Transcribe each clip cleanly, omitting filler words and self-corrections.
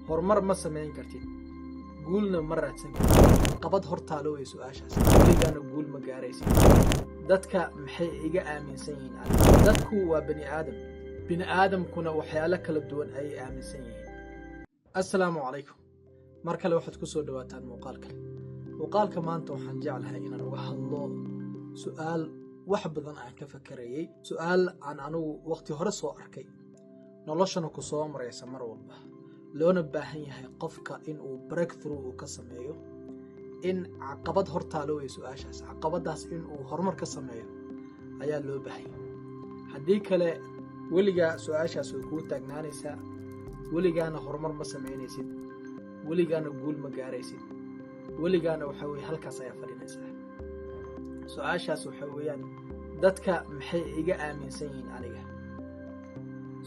horumar ma samayn kartid, guulna ma raadsan kartid. Qabad hortaalo way su'aashaas. Weligaana guul ma gaaraysid. Dadka maxay iga aaminsan yihiin? Dadku waa bani aadam. Bani aadamkuna waxyaalo kala duwan ay aaminsan yihiin. Assalaamu calaykum. Mar kale waxaad ku soo dhawaataan muuqaalkan. Muuqaalka maanta waxaan jeclahay inaan uga hadlo su'aal wax badan aan ka fakarayay. Su'aal aan anigu waqti hore soo arkay. noloshana ku soo maraysa mar walba. loona baahan yahay qofka in uu breakthrough uu ka sameeyo, in caqabad hortaalo way su'aashaas, caqabadaas in uu horumar ka sameeyo ayaa loo baahan yahay. haddii kale weligaa su'aashaas way kuu taagnaanaysaa, weligaana horumar ma samaynaysid, weligaana guul ma gaaraysid, weligaana waxa weeye halkaas ayaa fadhinaysaa. su'aashaas waxa weeyaan, dadka maxay iga aaminsan yihiin aniga?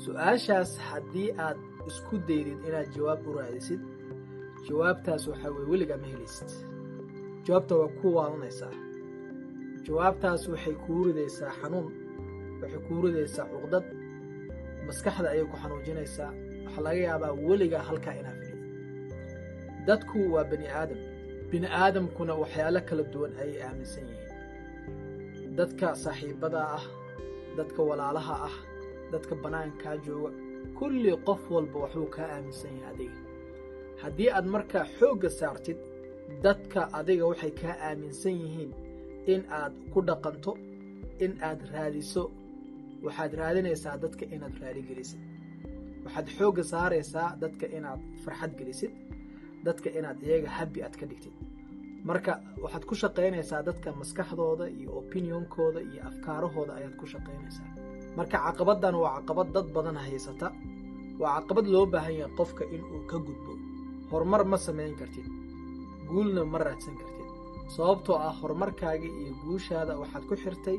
su'aashaas haddii aad isku daydid inaad jawaab u raadisid, jawaabtaas waxa weeye weligaa ma helaysid. jawaabta waa ku waalanaysaa. jawaabtaas waxay kuu ridaysaa xanuun, waxay kuu ridaysaa cuqdad, maskaxda ayay ku xanuujinaysaa. waxaa laga yaabaa weligaa halkaa inaad fadhid. dadku waa bani aadam. bani aadamkuna waxyaalo kala duwan ayay aaminsan yihiin. dadka saaxiibada ah, dadka walaalaha ah, dadka banaankaa jooga, kulli qof walba waxbuu kaa aaminsan yahay adiga. haddii aad markaa xoogga saartid dadka adiga waxay kaa aaminsan yihiin in aad ku dhaqanto, in aad raadiso, waxaad raadinaysaa dadka inaad raali gelisid. waxaad xoogga saaraysaa dadka inaad farxad gelisid, dadka inaad iyaga habi aad ka dhigtid. marka waxaad ku shaqaynaysaa dadka maskaxdooda iyo opinionkooda iyo afkaarahooda ayaad ku shaqaynaysaa. marka caqabaddan waa caqabad dad badan haysata. waa caqabad loo baahan yahay qofka inuu ka gudbo. horumar ma samayn kartid, guulna ma raadsan kartid. sababtoo ah horumarkaaga iyo guushaada waxaad ku xirtay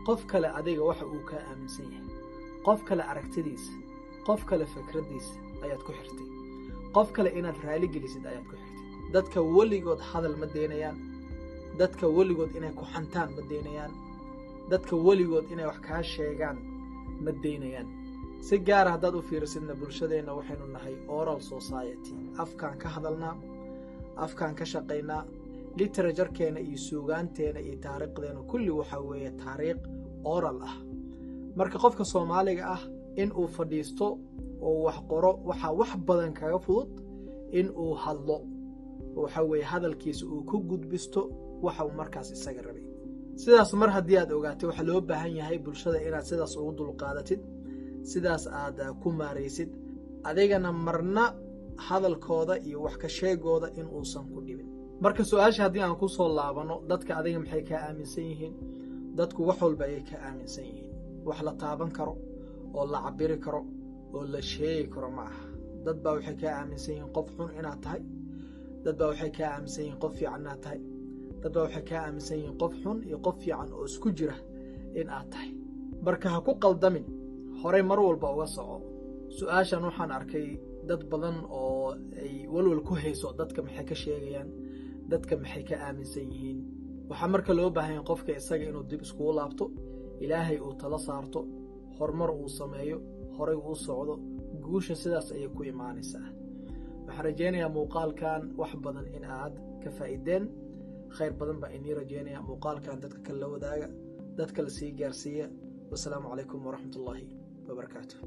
qof kale adiga waxa uu kaa aaminsan yahay. qof kale aragtidiisa, qof kale fikraddiisa ayaad ku xirtay. qof kale inaad raali gelisid ayaad ku xirtay. dadka weligood hadal ma deynayaan. dadka weligood inay ku xantaan ma deynayaan. dadka weligood inay wax kaa sheegaan ma deynayaan. si gaar ah haddaad u fiirsidna bulshadeenna waxaynu nahay oral society. afkaan ka hadalnaa, afkaan ka shaqaynaa. literaturkeena iyo suugaanteena iyo taariikhdeena kulli waxa weeye taariikh oral ah. marka qofka Soomaaliga ah in uu fadhiisto oo wax qoro waxa wax badan kaga fudud in uu hadlo. waxa weeye hadalkiisa uu ku gudbisto waxa uu markaas isaga rabay. sidaas mar haddii aad ogaatay waxa loo baahan yahay bulshada inaad sidaas ugu dulqaadatid, sidaas aad ku maaraysid, adigana marna hadalkooda iyo wax ka sheegooda in uusan ku dhibin. marka su'aasha haddii aan ku soo laabano, dadka adiga maxay ka aaminsan yihiin? dadku wax walba ayay ka aaminsan yihiin. wax la taaban karo oo la cabiri karo oo la sheegi karo ma aha. dad baa waxay ka aaminsan yihiin qof xun inaad tahay. dad baa waxay ka aaminsan yihiin qof fiican inaad tahay. dad baa waxay ka aaminsan yihiin qof xun iyo qof fiican oo isku jira in aad tahay. marka ha ku qaldamin, horey mar walba uga soco. su'aashan waxaan arkay dad badan oo ay walwal ku hayso, dadka maxay ka sheegayaan, dadka maxay ka aaminsan yihiin. waxaa marka loo baahan yahay qofka isaga inuu dib iskugu laabto, ilaahay uu tala saarto, horumar uu sameeyo, horey uu socdo. guusha sidaas ayay ku imaanaysaa. waxaan rajaynayaa muuqaalkan wax badan in aad ka faa'iideen. khayr badan baa inii rajaynayaa. muuqaalkan dadka kale la wadaaga, dadka la sii gaarsiiya. wassalaamu calaykum waraxmatullaahi wabarakaatuh.